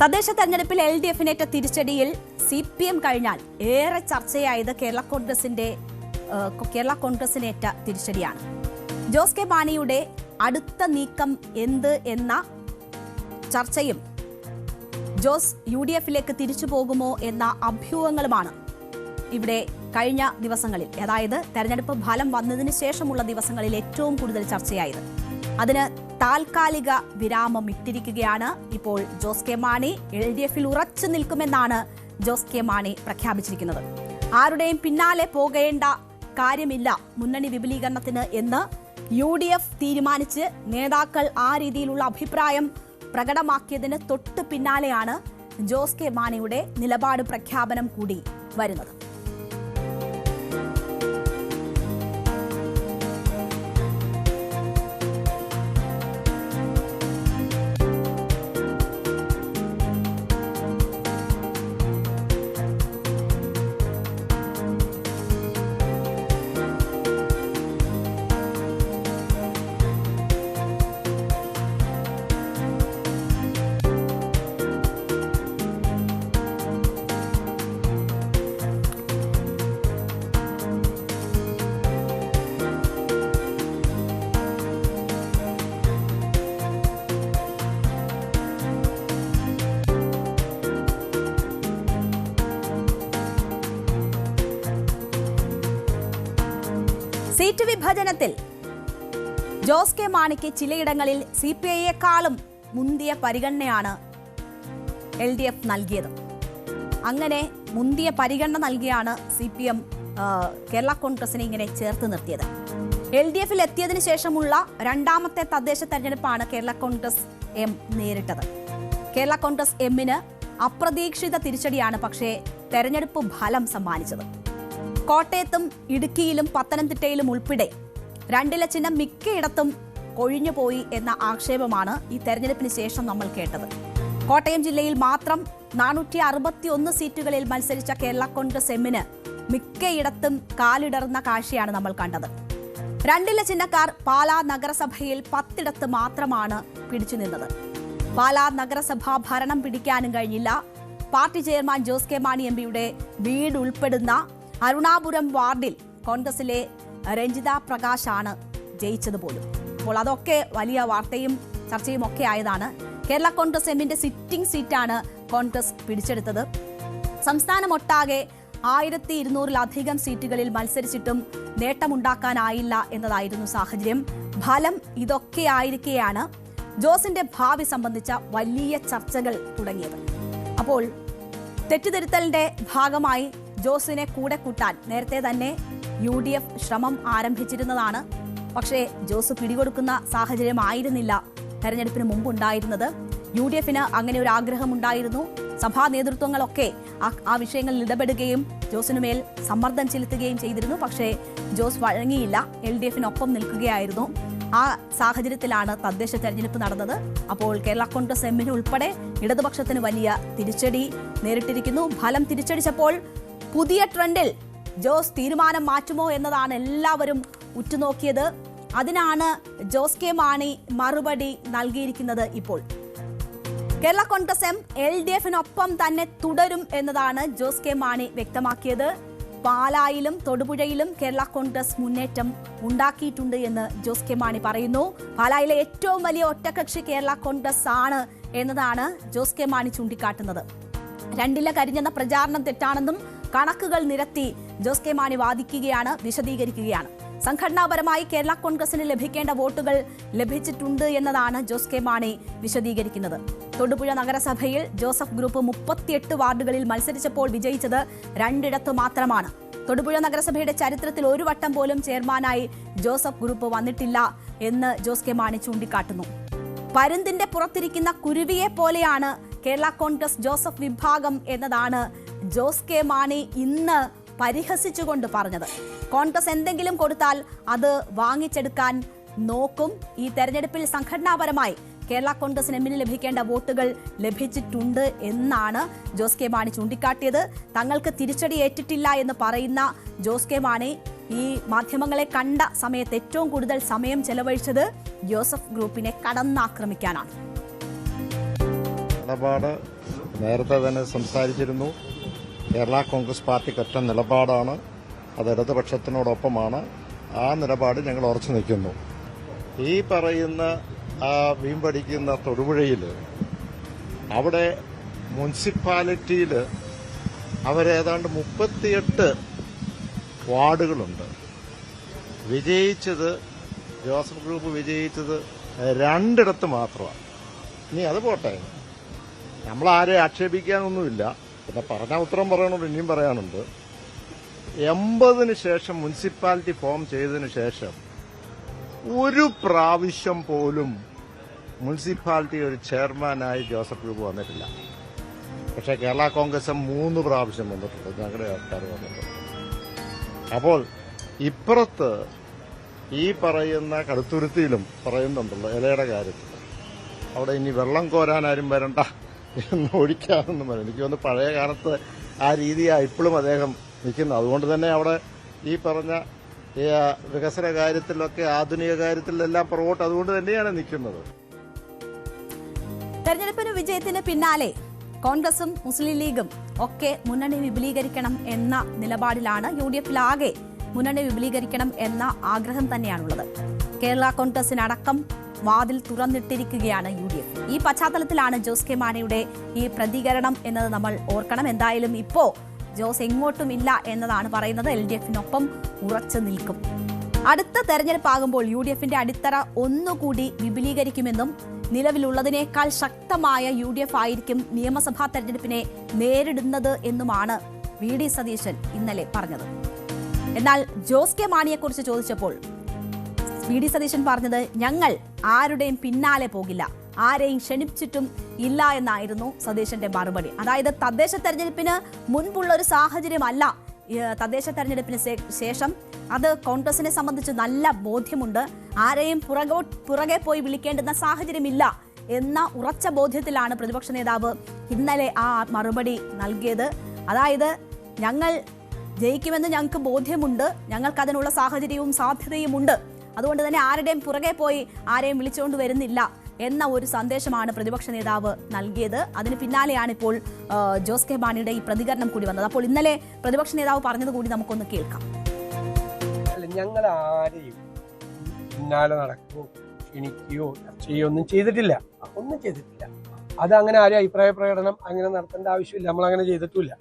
തദ്ദേശ തെരഞ്ഞെടുപ്പിൽ LDF-നേറ്റ തിരിച്ചടിയിൽ CPM കഴിഞ്ഞാൽ ഏറെ ചർച്ചയായത് കേരള കോൺഗ്രസിനേറ്റ തിരിച്ചടിയാണ്. ജോസ് കെ മാണിയുടെ അടുത്ത നീക്കം എന്ത് എന്ന ചർച്ചയും ജോസ് UDF-ലേക്ക് തിരിച്ചു പോകുമോ എന്ന അഭ്യൂഹങ്ങളുമാണ് ഇവിടെ കഴിഞ്ഞ ദിവസങ്ങളിൽ, അതായത് തെരഞ്ഞെടുപ്പ് ഫലം വന്നതിന് ശേഷമുള്ള ദിവസങ്ങളിൽ ഏറ്റവും കൂടുതൽ ചർച്ചയായത്. അതിന് താൽക്കാലിക വിരാമം ഇട്ടിരിക്കുകയാണ് ഇപ്പോൾ ജോസ് കെ മാണി. LDF-ൽ ഉറച്ചു നിൽക്കുമെന്നാണ് ജോസ് കെ മാണി പ്രഖ്യാപിച്ചിരിക്കുന്നത്. ആരുടെയും പിന്നാലെ പോകേണ്ട കാര്യമില്ല മുന്നണി വിപുലീകരണത്തിന് എന്ന് UDF തീരുമാനിച്ച് നേതാക്കൾ ആ രീതിയിലുള്ള അഭിപ്രായം പ്രകടമാക്കിയതിന് തൊട്ട് പിന്നാലെയാണ് ജോസ് കെ മാണിയുടെ നിലപാട് പ്രഖ്യാപനം കൂടി വരുന്നത്. സീറ്റ് വിഭജനത്തിൽ ജോസ് കെ മാണിക്ക് ചിലയിടങ്ങളിൽ CPI-യെക്കാളും മുന്തിയ പരിഗണനയാണ് LDF നൽകിയത്. അങ്ങനെ മുന്തിയ പരിഗണന നൽകിയാണ് CPM കേരള കോൺഗ്രസിനെ ഇങ്ങനെ ചേർത്ത് നിർത്തിയത്. LDF-ൽ എത്തിയതിനു ശേഷമുള്ള രണ്ടാമത്തെ തദ്ദേശ തെരഞ്ഞെടുപ്പാണ് കേരള കോൺഗ്രസ് M നേരിട്ടത്. കേരള കോൺഗ്രസ് M-ന് അപ്രതീക്ഷിത തിരിച്ചടിയാണ് പക്ഷേ തെരഞ്ഞെടുപ്പ് ഫലം സമ്മാനിച്ചത്. കോട്ടയത്തും ഇടുക്കിയിലും പത്തനംതിട്ടയിലും ഉൾപ്പെടെ രണ്ടില ചിഹ്നം മിക്കയിടത്തും കൊഴിഞ്ഞുപോയി എന്ന ആക്ഷേപമാണ് ഈ തെരഞ്ഞെടുപ്പിന് ശേഷം നമ്മൾ കേട്ടത്. കോട്ടയം ജില്ലയിൽ മാത്രം 461 സീറ്റുകളിൽ മത്സരിച്ച കേരള കോൺഗ്രസ് M-ന് മിക്കയിടത്തും കാലിടറുന്ന കാഴ്ചയാണ് നമ്മൾ കണ്ടത്. രണ്ടില ചിഹ്നക്കാർ പാലാ നഗരസഭയിൽ 10 ഇടത്ത് മാത്രമാണ് പിടിച്ചു നിന്നത്. പാലാ നഗരസഭാ ഭരണം പിടിക്കാനും കഴിഞ്ഞില്ല. പാർട്ടി ചെയർമാൻ ജോസ് കെ മാണി MPയുടെ വീട് ഉൾപ്പെടുന്ന അരുണാപുരം വാർഡിൽ കോൺഗ്രസിലെ രഞ്ജിത പ്രകാശാണ് ജയിച്ചത് പോലും. അപ്പോൾ അതൊക്കെ വലിയ വാർത്തയും ചർച്ചയും ഒക്കെ ആയതാണ്. കേരള കോൺഗ്രസ് M-ന്റെ സിറ്റിംഗ് സീറ്റാണ് കോൺഗ്രസ് പിടിച്ചെടുത്തത്. സംസ്ഥാനമൊട്ടാകെ 1200-ലധികം സീറ്റുകളിൽ മത്സരിച്ചിട്ടും നേട്ടമുണ്ടാക്കാനായില്ല എന്നതായിരുന്നു സാഹചര്യം. ഫലം ഇതൊക്കെയായിരിക്കെയാണ് ജോസിന്റെ ഭാവി സംബന്ധിച്ച വലിയ ചർച്ചകൾ തുടങ്ങിയത്. അപ്പോൾ തെറ്റുതിരുത്തലിന്റെ ഭാഗമായി ജോസിനെ കൂടെ കൂട്ടാൻ നേരത്തെ തന്നെ UDF ശ്രമം ആരംഭിച്ചിരുന്നതാണ്. പക്ഷേ ജോസ് പിടികൊടുക്കുന്ന സാഹചര്യമായിരുന്നില്ല തെരഞ്ഞെടുപ്പിന് മുമ്പുണ്ടായിരുന്നത്. UDF-ന് അങ്ങനെ ഒരു ആഗ്രഹമുണ്ടായിരുന്നു. സഭാ നേതൃത്വങ്ങളൊക്കെ ആ വിഷയങ്ങളിൽ ഇടപെടുകയും ജോസിനുമേൽ സമ്മർദ്ദം ചെലുത്തുകയും ചെയ്തിരുന്നു. പക്ഷേ ജോസ് വഴങ്ങിയില്ല, LDF-നൊപ്പം നിൽക്കുകയായിരുന്നു. ആ സാഹചര്യത്തിലാണ് തദ്ദേശ തെരഞ്ഞെടുപ്പ് നടന്നത്. അപ്പോൾ കേരള കോൺഗ്രസ് M-ന് ഉൾപ്പെടെ ഇടതുപക്ഷത്തിന് വലിയ തിരിച്ചടി നേരിട്ടിരിക്കുന്നു. ഫലം തിരിച്ചടിച്ചപ്പോൾ പുതിയ ട്രെൻഡിൽ ജോസ് തീരുമാനം മാറ്റുമോ എന്നതാണ് എല്ലാവരും ഉറ്റുനോക്കിയത്. അതിനാണ് ജോസ് കെ മാണി മറുപടി നൽകിയിരിക്കുന്നത്. ഇപ്പോൾ കേരള കോൺഗ്രസ് M LDF-നൊപ്പം തന്നെ തുടരും എന്നതാണ് ജോസ് കെ മാണി വ്യക്തമാക്കിയത്. പാലായിലും തൊടുപുഴയിലും കേരള കോൺഗ്രസ് മുന്നേറ്റം ഉണ്ടാക്കിയിട്ടുണ്ട് എന്ന് ജോസ് കെ മാണി പറയുന്നു. പാലായിലെ ഏറ്റവും വലിയ ഒറ്റകക്ഷി കേരള കോൺഗ്രസ് ആണ് എന്നതാണ് ജോസ് കെ മാണി ചൂണ്ടിക്കാട്ടുന്നത്. രണ്ടില കരിഞ്ഞെന്ന പ്രചാരണം തെറ്റാണെന്നും കണക്കുകൾ നിരത്തി ജോസ് കെ മാണി വാദിക്കുകയാണ്, വിശദീകരിക്കുകയാണ്. സംഘടനാപരമായി കേരള കോൺഗ്രസിന് ലഭിക്കേണ്ട വോട്ടുകൾ ലഭിച്ചിട്ടുണ്ട് എന്നതാണ് ജോസ് കെ മാണി വിശദീകരിക്കുന്നത്. തൊടുപുഴ നഗരസഭയിൽ ജോസഫ് ഗ്രൂപ്പ് 38 വാർഡുകളിൽ മത്സരിച്ചപ്പോൾ വിജയിച്ചത് 2 ഇടത്ത് മാത്രമാണ്. തൊടുപുഴ നഗരസഭയുടെ ചരിത്രത്തിൽ ഒരു വട്ടം പോലും ചെയർമാനായി ജോസഫ് ഗ്രൂപ്പ് വന്നിട്ടില്ല എന്ന് ജോസ് കെ മാണി ചൂണ്ടിക്കാട്ടുന്നു. പരുന്തിന്റെ പുറത്തിരിക്കുന്ന കുരുവിയെ പോലെയാണ് കേരള കോൺഗ്രസ് ജോസഫ് വിഭാഗം എന്നതാണ് ജോസ് കെ മാണി ഇന്ന് പരിഹസിച്ചുകൊണ്ട് പറഞ്ഞത്. കോൺഗ്രസ് എന്തെങ്കിലും കൊടുത്താൽ അത് വാങ്ങിച്ചെടുക്കാൻ നോക്കും. ഈ തെരഞ്ഞെടുപ്പിൽ സംഘടനാപരമായി കേരള കോൺഗ്രസിന് M-ന് ലഭിക്കേണ്ട വോട്ടുകൾ ലഭിച്ചിട്ടുണ്ട് എന്നാണ് ജോസ് കെ മാണി ചൂണ്ടിക്കാട്ടിയത്. തങ്ങൾക്ക് തിരിച്ചടി ഏറ്റിട്ടില്ല എന്ന് പറയുന്ന ജോസ് കെ മാണി ഈ മാധ്യമങ്ങളെ കണ്ട സമയത്ത് ഏറ്റവും കൂടുതൽ സമയം ചെലവഴിച്ചത് ജോസഫ് ഗ്രൂപ്പിനെ കടന്നാക്രമിക്കാനാണ്. നേരത്തെ തന്നെ സംസാരിച്ചിരുന്നു. കേരള കോൺഗ്രസ് പാർട്ടിക്ക് ഒറ്റ നിലപാടാണ്, അത് ഇടതുപക്ഷത്തിനോടൊപ്പമാണ്. ആ നിലപാട് ഞങ്ങൾ ഉറച്ചു നിൽക്കുന്നു. ഈ പറയുന്ന ആ വീമ്പടിക്കുന്ന തൊടുപുഴയിൽ അവിടെ മുനിസിപ്പാലിറ്റിയിൽ അവരേതാണ്ട് 38 വാർഡുകളുണ്ട്. വിജയിച്ചത് ജോസഫ് ഗ്രൂപ്പ് വിജയിച്ചത് 2 മാത്രമാണ്. ഇനി അത് പോട്ടെ, നമ്മളാരെയും ആക്ഷേപിക്കാനൊന്നുമില്ല. പിന്നെ പറഞ്ഞ ഉത്തരം പറയണോണ്ട് ഇനിയും പറയാനുണ്ട്. 80-ന് ശേഷം മുനിസിപ്പാലിറ്റി ഫോം ചെയ്തതിന് ശേഷം ഒരു പ്രാവശ്യം പോലും മുനിസിപ്പാലിറ്റി ഒരു ചെയർമാനായി ജോസഫ് ഗ്രൂപ്പ് വന്നിട്ടില്ല. പക്ഷേ കേരള കോൺഗ്രസ് 3 പ്രാവശ്യം വന്നിട്ടുണ്ട്, ഞങ്ങളുടെ ആൾക്കാർ വന്നിട്ടുണ്ട്. അപ്പോൾ ഇപ്പുറത്ത് ഈ പറയുന്ന കടുത്തുരുത്തിയിലും പറയുന്നുണ്ടല്ലോ ഇലയുടെ കാര്യത്തിൽ, അവിടെ ഇനി വെള്ളം കോരാൻ ആരും വരണ്ട എന്ന് ഒഴിക്കാമെന്നും പറയും. എനിക്ക് തോന്നുന്നു പഴയ കാലത്ത് ആ രീതിയാണ് ഇപ്പോഴും അദ്ദേഹം നിൽക്കുന്നത്. അതുകൊണ്ട് തന്നെ അവിടെ ഈ പറഞ്ഞ വികസന കാര്യത്തിലൊക്കെ ആധുനിക കാര്യത്തിലെല്ലാം പുറകോട്ട് അതുകൊണ്ട് തന്നെയാണ് നിൽക്കുന്നത്. തെരഞ്ഞെടുപ്പിന് വിജയത്തിന് പിന്നാലെ കോൺഗ്രസും മുസ്ലിം ലീഗും ഒക്കെ മുന്നണി വിപുലീകരിക്കണം എന്ന നിലപാടിലാണ്. UDF-ലാകെ മുന്നണി വിപുലീകരിക്കണം എന്ന ആഗ്രഹം തന്നെയാണുള്ളത്. കേരള കോൺഗ്രസിനടക്കം വാതിൽ തുറന്നിട്ടിരിക്കുകയാണ് UDF. ഈ പശ്ചാത്തലത്തിലാണ് ജോസ് കെ മാണിയുടെ ഈ പ്രതികരണം എന്നത് നമ്മൾ ഓർക്കണം. എന്തായാലും ഇപ്പോ ജോസ് എങ്ങോട്ടുമില്ല എന്നതാണ് പറയുന്നത്. LDF-നൊപ്പം ഉറച്ചു നിൽക്കും. അടുത്ത തെരഞ്ഞെടുപ്പാകുമ്പോൾ UDF-ന്റെ അടിത്തറ ഒന്നുകൂടി വിപുലീകരിക്കുമെന്നും നിലവിലുള്ളതിനേക്കാൾ ശക്തമായ UDF ആയിരിക്കും നിയമസഭാ തെരഞ്ഞെടുപ്പിനെ നേരിടുന്നത് എന്നുമാണ് VD സതീശൻ ഇന്നലെ പറഞ്ഞത്. എന്നാൽ ജോസ് കെ മാണിയെക്കുറിച്ച് ചോദിച്ചപ്പോൾ VD സതീശൻ പറഞ്ഞത്, ഞങ്ങൾ ആരുടെയും പിന്നാലെ പോകില്ല, ആരെയും ക്ഷണിച്ചിട്ടും ഇല്ല എന്നായിരുന്നു സതീശന്റെ മറുപടി. അതായത് തദ്ദേശ തെരഞ്ഞെടുപ്പിന് മുൻപുള്ള ഒരു സാഹചര്യമല്ല തദ്ദേശ തെരഞ്ഞെടുപ്പിന് ശേഷം. അത് കോൺഗ്രസിനെ സംബന്ധിച്ച് നല്ല ബോധ്യമുണ്ട്. ആരെയും പുറകെ പോയി വിളിക്കേണ്ടുന്ന സാഹചര്യമില്ല എന്ന ഉറച്ച ബോധ്യത്തിലാണ് പ്രതിപക്ഷ നേതാവ് ഇന്നലെ ആ മറുപടി നൽകിയത്. അതായത് ഞങ്ങൾ ജയിക്കുമെന്ന് ഞങ്ങൾക്ക് ബോധ്യമുണ്ട്, ഞങ്ങൾക്ക് അതിനുള്ള സാഹചര്യവും സാധ്യതയുമുണ്ട്, അതുകൊണ്ട് തന്നെ ആരുടെയും പുറകെ പോയി ആരെയും വിളിച്ചുകൊണ്ട് വരുന്നില്ല എന്ന ഒരു സന്ദേശമാണ് പ്രതിപക്ഷ നേതാവ് നൽകിയത്. അതിന് പിന്നാലെയാണ് ഇപ്പോൾ ജോസ് കെ മാണിയുടെ ഈ പ്രതികരണം കൂടി വന്നത്. അപ്പോൾ ഇന്നലെ പ്രതിപക്ഷ നേതാവ് പറഞ്ഞത് കൂടി നമുക്കൊന്ന് കേൾക്കാം. ഞങ്ങൾ ആരെയും പിന്നാലെ നടക്കുകയോ ക്ഷണിക്കുകയോ ചർച്ച ചെയ്യുകയോ ഒന്നും ചെയ്തിട്ടില്ല. അത് അങ്ങനെ ആരും അഭിപ്രായ പ്രകടനം അങ്ങനെ നടത്തേണ്ട ആവശ്യമില്ല, നമ്മളങ്ങനെ ചെയ്തിട്ടില്ല.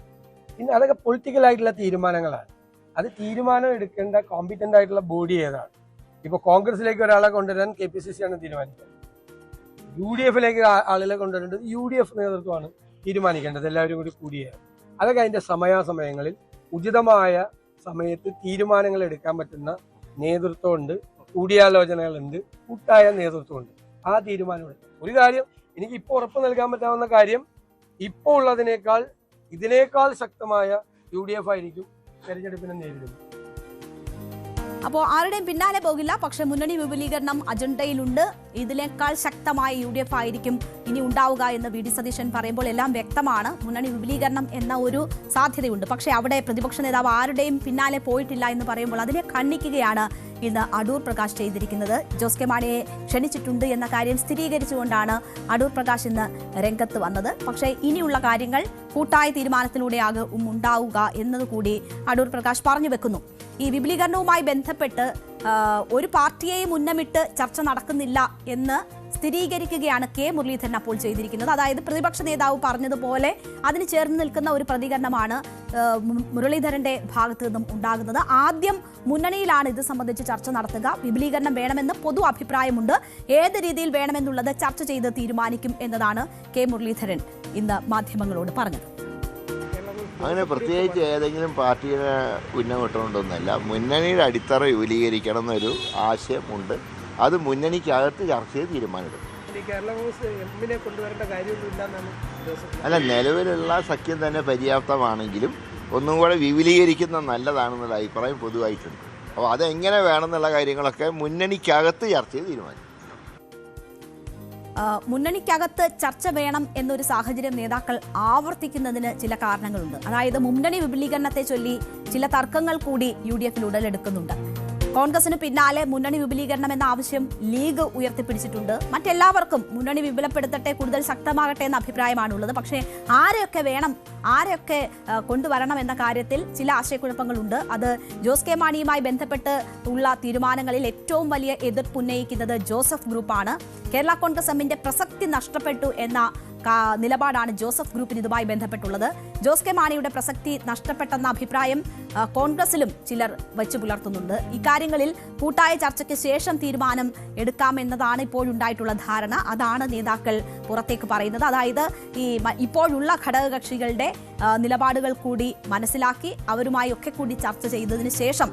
പിന്നെ അതൊക്കെ പൊളിറ്റിക്കലായിട്ടുള്ള തീരുമാനങ്ങളാണ്. അത് തീരുമാനം എടുക്കേണ്ട കോമ്പിറ്റന്റ് ആയിട്ടുള്ള ബോഡി ഏതാണ്? ഇപ്പൊ കോൺഗ്രസിലേക്ക് ഒരാളെ കൊണ്ടുവരാൻ KPCC ആണ് തീരുമാനിക്കുന്നത്. UDF-ലേക്ക് ആളുകളെ കൊണ്ടുവരേണ്ടത് UDF നേതൃത്വമാണ് തീരുമാനിക്കേണ്ടത്, എല്ലാവരും കൂടി കൂടിയാണ്. അതൊക്കെ അതിന്റെ സമയാസമയങ്ങളിൽ ഉചിതമായ സമയത്ത് തീരുമാനങ്ങൾ എടുക്കാൻ പറ്റുന്ന നേതൃത്വമുണ്ട്, കൂടിയാലോചനകളുണ്ട്, കൂട്ടായ നേതൃത്വമുണ്ട്. ആ തീരുമാനമുണ്ട്. ഒരു കാര്യം എനിക്ക് ഇപ്പോൾ ഉറപ്പ് നൽകാൻ പറ്റാവുന്ന കാര്യം, ഇപ്പോൾ ഉള്ളതിനേക്കാൾ ഇതിനേക്കാൾ ശക്തമായ UDF ആയിരിക്കും തെരഞ്ഞെടുപ്പിനെ നേരിടുന്നത്. അപ്പോൾ ആരുടെയും പിന്നാലെ പോകില്ല, പക്ഷെ മുന്നണി വിപുലീകരണം അജണ്ടയിലുണ്ട്. ഇതിനേക്കാൾ ശക്തമായ UDF ആയിരിക്കും ഇനി ഉണ്ടാവുക എന്ന് VD സതീശൻ പറയുമ്പോൾ എല്ലാം വ്യക്തമാണ്. മുന്നണി വിപുലീകരണം എന്ന ഒരു സാധ്യതയുണ്ട്. പക്ഷേ അവിടെ പ്രതിപക്ഷ നേതാവ് ആരുടെയും പിന്നാലെ പോയിട്ടില്ല എന്ന് പറയുമ്പോൾ അതിനെ ഖണ്ഡിക്കുകയാണ് ഇന്ന് അടൂർ പ്രകാശ് ചെയ്തിരിക്കുന്നത്. ജോസ് കെ മാണിയെ ക്ഷണിച്ചിട്ടുണ്ട് എന്ന കാര്യം സ്ഥിരീകരിച്ചുകൊണ്ടാണ് അടൂർ പ്രകാശ് ഇന്ന് രംഗത്ത് വന്നത്. പക്ഷേ ഇനിയുള്ള കാര്യങ്ങൾ കൂട്ടായ തീരുമാനത്തിലൂടെയാകും ഉണ്ടാവുക എന്നതുകൂടി അടൂർ പ്രകാശ് പറഞ്ഞു വെക്കുന്നു. ഈ വിപുലീകരണവുമായി ബന്ധപ്പെട്ട് ഒരു പാർട്ടിയെയും ഉന്നമിട്ട് ചർച്ച നടക്കുന്നില്ല എന്ന് സ്ഥിരീകരിക്കുകയാണ് കെ മുരളീധരൻ അപ്പോൾ ചെയ്തിരിക്കുന്നത്. അതായത് പ്രതിപക്ഷ നേതാവ് പറഞ്ഞതുപോലെ അതിന് ചേർന്ന് നിൽക്കുന്ന ഒരു പ്രതികരണമാണ് മുരളീധരന്റെ ഭാഗത്തു നിന്നും ഉണ്ടാകുന്നത്. ആദ്യം മുന്നണിയിലാണ് ഇത് സംബന്ധിച്ച് ചർച്ച നടത്തുക. വിപുലീകരണം വേണമെന്ന് പൊതു അഭിപ്രായമുണ്ട്, ഏത് രീതിയിൽ വേണമെന്നുള്ളത് ചർച്ച ചെയ്ത് തീരുമാനിക്കും എന്നതാണ് കെ മുരളീധരൻ ഇന്ന് മാധ്യമങ്ങളോട് പറഞ്ഞത്. അങ്ങനെ പ്രത്യേകിച്ച് ഏതെങ്കിലും പാർട്ടിയുടെ ഉന്നം കിട്ടണമെന്നൊന്നുമല്ല. മുന്നണിയുടെ അടിത്തറ വിപുലീകരിക്കണം എന്നൊരു ആശയമുണ്ട്. അത് മുന്നണിക്കകത്ത് ചർച്ച ചെയ്ത് തീരുമാനമെടുക്കും. അല്ല, നിലവിലുള്ള സഖ്യം തന്നെ പര്യാപ്തമാണെങ്കിലും ഒന്നും കൂടെ വിപുലീകരിക്കുന്ന നല്ലതാണെന്നുള്ള അഭിപ്രായം പൊതുവായിട്ടുണ്ട്. അപ്പോൾ അതെങ്ങനെ വേണമെന്നുള്ള കാര്യങ്ങളൊക്കെ മുന്നണിക്കകത്ത് ചർച്ച ചെയ്ത് തീരുമാനിക്കും. മുന്നണിക്കകത്ത് ചർച്ച വേണം എന്നൊരു സാഹചര്യം നേതാക്കൾ ആവർത്തിക്കുന്നതിന് ചില കാരണങ്ങളുണ്ട്. അതായത് മുന്നണി വിപുലീകരണത്തെ ചൊല്ലി ചില തർക്കങ്ങൾ കൂടി UDF-ൽ ഉടലെടുക്കുന്നുണ്ട്. കോൺഗ്രസിന് പിന്നാലെ മുന്നണി വിപുലീകരണം എന്ന ആവശ്യം ലീഗ് ഉയർത്തിപ്പിടിച്ചിട്ടുണ്ട്. മറ്റെല്ലാവർക്കും മുന്നണി വിപുലപ്പെടുത്തട്ടെ, കൂടുതൽ ശക്തമാകട്ടെ എന്ന അഭിപ്രായമാണുള്ളത്. പക്ഷേ ആരെയൊക്കെ വേണം, ആരെയൊക്കെ കൊണ്ടുവരണം എന്ന കാര്യത്തിൽ ചില ആശയക്കുഴപ്പങ്ങളുണ്ട്. അത് ജോസ് കെ മാണിയുമായി ബന്ധപ്പെട്ട് ഉള്ള തീരുമാനങ്ങളിൽ ഏറ്റവും വലിയ എതിർപ്പുന്നയിക്കുന്നത് ജോസഫ് ഗ്രൂപ്പാണ്. കേരള കോൺഗ്രസ് എമ്മിന്റെ പ്രസക്തി നഷ്ടപ്പെട്ടു എന്ന നിലപാടാണ് ജോസഫ് ഗ്രൂപ്പിന് ഇതുമായി ബന്ധപ്പെട്ടുള്ളത്. ജോസ് കെ മാണിയുടെ പ്രസക്തി നഷ്ടപ്പെട്ടെന്ന അഭിപ്രായം കോൺഗ്രസിലും ചിലർ വെച്ചു പുലർത്തുന്നുണ്ട്. ഇക്കാര്യങ്ങളിൽ കൂട്ടായ ചർച്ചയ്ക്ക് ശേഷം തീരുമാനം എടുക്കാമെന്നതാണ് ഇപ്പോഴുണ്ടായിട്ടുള്ള ധാരണ. അതാണ് നേതാക്കൾ പുറത്തേക്ക് പറയുന്നത്. അതായത് ഇപ്പോഴുള്ള ഘടകകക്ഷികളുടെ നിലപാടുകൾ കൂടി മനസ്സിലാക്കി അവരുമായി ഒക്കെ കൂടി ചർച്ച ചെയ്തതിന് ശേഷം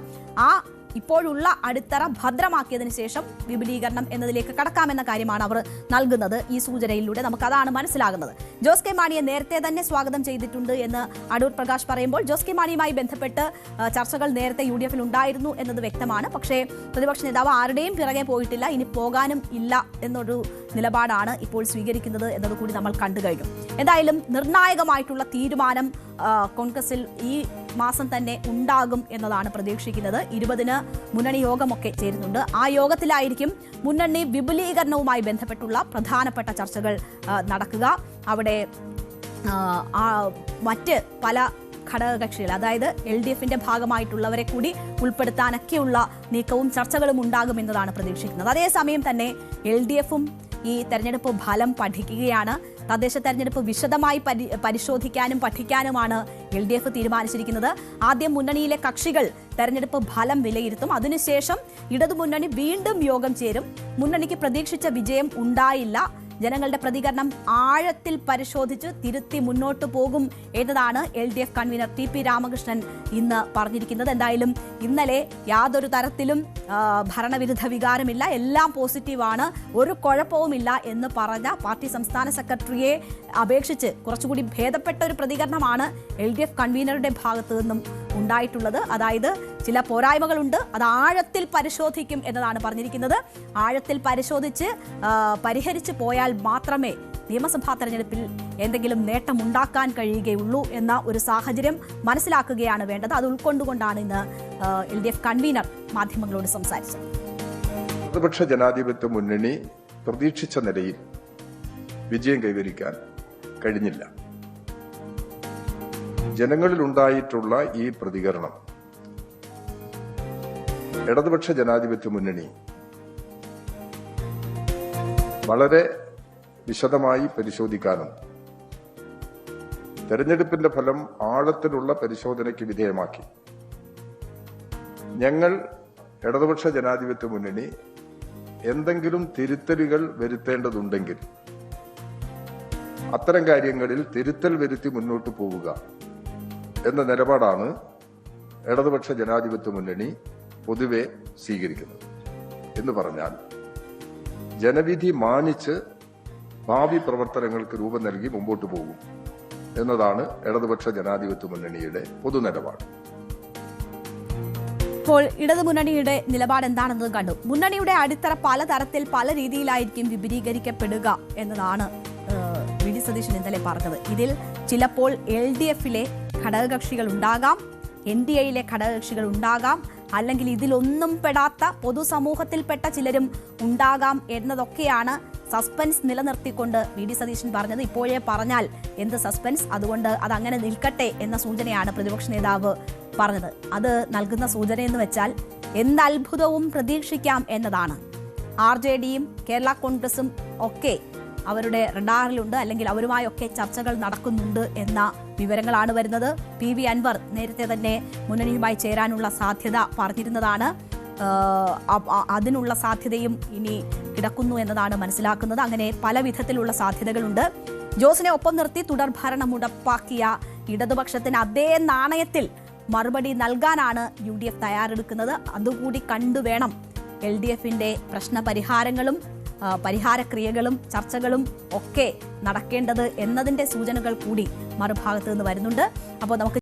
ഇപ്പോഴുള്ള അടിത്തറ ഭദ്രമാക്കിയതിനു ശേഷം വിപുലീകരണം എന്നതിലേക്ക് കടക്കാമെന്ന കാര്യമാണ് അവർ നൽകുന്നത്. ഈ സൂചനയിലൂടെ നമുക്കതാണ് മനസ്സിലാകുന്നത്. ജോസ് കെ മാണിയെ നേരത്തെ തന്നെ സ്വാഗതം ചെയ്തിട്ടുണ്ട് എന്ന് അടൂർ പ്രകാശ് പറയുമ്പോൾ ജോസ് കെ മാണിയുമായി ബന്ധപ്പെട്ട് ചർച്ചകൾ നേരത്തെ UDF-ൽ ഉണ്ടായിരുന്നു എന്നത് വ്യക്തമാണ്. പക്ഷേ പ്രതിപക്ഷ നേതാവ് ആരുടെയും പിറകെ പോയിട്ടില്ല, ഇനി പോകാനും ഇല്ല എന്നൊരു നിലപാടാണ് ഇപ്പോൾ സ്വീകരിക്കുന്നത് എന്നതുകൂടി നമ്മൾ കണ്ടു കഴിഞ്ഞു. എന്തായാലും നിർണായകമായിട്ടുള്ള തീരുമാനം കോൺഗ്രസിൽ ഈ മാസം തന്നെ ഉണ്ടാകും എന്നതാണ് പ്രതീക്ഷിക്കുന്നത്. 20-ന് മുന്നണി യോഗമൊക്കെ ചേരുന്നുണ്ട്. ആ യോഗത്തിലായിരിക്കും മുന്നണി വിപുലീകരണവുമായി ബന്ധപ്പെട്ടുള്ള പ്രധാനപ്പെട്ട ചർച്ചകൾ നടക്കുക. അവിടെ മറ്റ് പല ഘടകകക്ഷികൾ, അതായത് LDF-ന്റെ ഭാഗമായിട്ടുള്ളവരെ കൂടി ഉൾപ്പെടുത്താനൊക്കെയുള്ള നീക്കവും ചർച്ചകളും ഉണ്ടാകുമെന്നതാണ് പ്രതീക്ഷിക്കുന്നത്. അതേസമയം തന്നെ LDF-ഉം ഈ തെരഞ്ഞെടുപ്പ് ഫലം പഠിക്കുകയാണ്. തദ്ദേശ തെരഞ്ഞെടുപ്പ് വിശദമായി പരിശോധിക്കാനും പഠിക്കാനുമാണ് LDF തീരുമാനിച്ചിരിക്കുന്നത്. ആദ്യം മുന്നണിയിലെ കക്ഷികൾ തെരഞ്ഞെടുപ്പ് ഫലം വിലയിരുത്തും. അതിനുശേഷം ഇടതുമുന്നണി വീണ്ടും യോഗം ചേരും. മുന്നണിക്ക് പ്രതീക്ഷിച്ച വിജയം ഉണ്ടായില്ല, ജനങ്ങളുടെ പ്രതികരണം ആഴത്തിൽ പരിശോധിച്ച് തിരുത്തി മുന്നോട്ട് പോകും എന്നതാണ് LDF കൺവീനർ TP രാമകൃഷ്ണൻ ഇന്ന് പറഞ്ഞിരിക്കുന്നത്. എന്തായാലും ഇന്നലെ യാതൊരു തരത്തിലും ഭരണവിരുദ്ധ വികാരമില്ല, എല്ലാം പോസിറ്റീവാണ്, ഒരു കുഴപ്പവുമില്ല എന്ന് പറഞ്ഞ പാർട്ടി സംസ്ഥാന സെക്രട്ടറിയെ അപേക്ഷിച്ച് കുറച്ചുകൂടി ഭേദപ്പെട്ട ഒരു പ്രതികരണമാണ് LDF കൺവീനറുടെ ഭാഗത്തു നിന്നും ഉണ്ടായിട്ടുള്ളത്. അതായത് ചില പോരായ്മകളുണ്ട്, അത് ആഴത്തിൽ പരിശോധിക്കും എന്നതാണ് പറഞ്ഞിരിക്കുന്നത്. ആഴത്തിൽ പരിശോധിച്ച് പരിഹരിച്ച് പോയാൽ മാത്രമേ നിയമസഭാ തെരഞ്ഞെടുപ്പിൽ എന്തെങ്കിലും നേട്ടമുണ്ടാക്കാൻ കഴിയുകയുള്ളൂ എന്ന ഒരു സാഹചര്യം മനസ്സിലാക്കുകയാണ് വേണ്ടത്. അത് ഉൾക്കൊണ്ടുകൊണ്ടാണ് ഇന്ന് LDF കൺവീനർ മാധ്യമങ്ങളോട് സംസാരിച്ചത്. ഇടതുപക്ഷ ജനാധിപത്യ മുന്നണി പ്രതീക്ഷിച്ച നിലയിൽ വിജയം കൈവരിക്കാൻ കഴിഞ്ഞില്ല. ജനങ്ങളിലുണ്ടായിട്ടുള്ള ഈ പ്രതികരണം ഇടതുപക്ഷ ജനാധിപത്യ മുന്നണി വളരെ വിശദമായി പരിശോധിക്കാനും തെരഞ്ഞെടുപ്പിന്റെ ഫലം ആഴത്തിലുള്ള പരിശോധനയ്ക്ക് വിധേയമാക്കി. ഞങ്ങൾ ഇടതുപക്ഷ ജനാധിപത്യ മുന്നണി എന്തെങ്കിലും തിരുത്തലുകൾ വരുത്തേണ്ടതുണ്ടെങ്കിൽ അത്തരം കാര്യങ്ങളിൽ തിരുത്തൽ വരുത്തി മുന്നോട്ട് പോവുക എന്ന നിലപാടാണ് ഇടതുപക്ഷ ജനാധിപത്യ മുന്നണി പൊതുവെ സ്വീകരിക്കുന്നത്. എന്ന് പറഞ്ഞാൽ ജനവിധി മാനിച്ച് ഭാവി പ്രവർത്തനങ്ങൾക്ക് രൂപം നൽകി മുമ്പോട്ട് പോകും എന്നതാണ് ഇടതുപക്ഷ ജനാധിപത്യ മുന്നണിയുടെ പൊതുനിലപാട്. ഇപ്പോൾ ഇടതുമുന്നണിയുടെ നിലപാട് എന്താണെന്നത് കണ്ടു. മുന്നണിയുടെ അടിത്തറ പലതരത്തിൽ പല രീതിയിലായിരിക്കും വിപുലീകരിക്കപ്പെടുക എന്നതാണ് VD സതീശൻ ഇന്നലെ പറഞ്ഞത്. ഇതിൽ ചിലപ്പോൾ LDF-ലെ ഘടകകക്ഷികൾ ഉണ്ടാകാം, NDA-യിലെ ഘടകകക്ഷികൾ ഉണ്ടാകാം, അല്ലെങ്കിൽ ഇതിലൊന്നും പെടാത്ത പൊതുസമൂഹത്തിൽപ്പെട്ട ചിലരും ഉണ്ടാകാം എന്നതൊക്കെയാണ് സസ്പെൻസ് നിലനിർത്തിക്കൊണ്ട് VD സതീശൻ പറഞ്ഞത്. ഇപ്പോഴേ പറഞ്ഞാൽ എന്ത് സസ്പെൻസ്, അതുകൊണ്ട് അതങ്ങനെ നിൽക്കട്ടെ എന്ന സൂചനയാണ് പ്രതിപക്ഷ നേതാവ് പറഞ്ഞത്. അത് നൽകുന്ന സൂചന എന്ന് വെച്ചാൽ എന്തത്ഭുതവും പ്രതീക്ഷിക്കാം എന്നതാണ്. RJD-യും കേരള കോൺഗ്രസും ഒക്കെ അവരുടെ റഡാറിലുണ്ട്, അല്ലെങ്കിൽ അവരുമായൊക്കെ ചർച്ചകൾ നടക്കുന്നുണ്ട് എന്ന വിവരങ്ങളാണ് വരുന്നത്. PV അൻവർ നേരത്തെ തന്നെ മുന്നണിയുമായി ചേരാനുള്ള സാധ്യത പറഞ്ഞിരുന്നതാണ്. അതിനുള്ള സാധ്യതയും ഇനി കിടക്കുന്നു എന്നതാണ് മനസ്സിലാക്കുന്നത്. അങ്ങനെ പല വിധത്തിലുള്ള സാധ്യതകളുണ്ട്. ജോസിനെ ഒപ്പം നിർത്തി തുടർഭരണം ഉറപ്പാക്കിയ ഇടതുപക്ഷത്തിന് അതേ നാണയത്തിൽ മറുപടി നൽകാനാണ് UDF തയ്യാറെടുക്കുന്നത്. അതുകൂടി കണ്ടുവേണം LDF-ന്റെ പ്രശ്നപരിഹാരങ്ങളും പരിഹാരക്രിയകളും ചർച്ചകളും ഒക്കെ നടക്കേണ്ടത് എന്നതിന്റെ സൂചനകൾ കൂടി മറുഭാഗത്ത് നിന്ന് വരുന്നുണ്ട്. അപ്പോൾ നമുക്ക്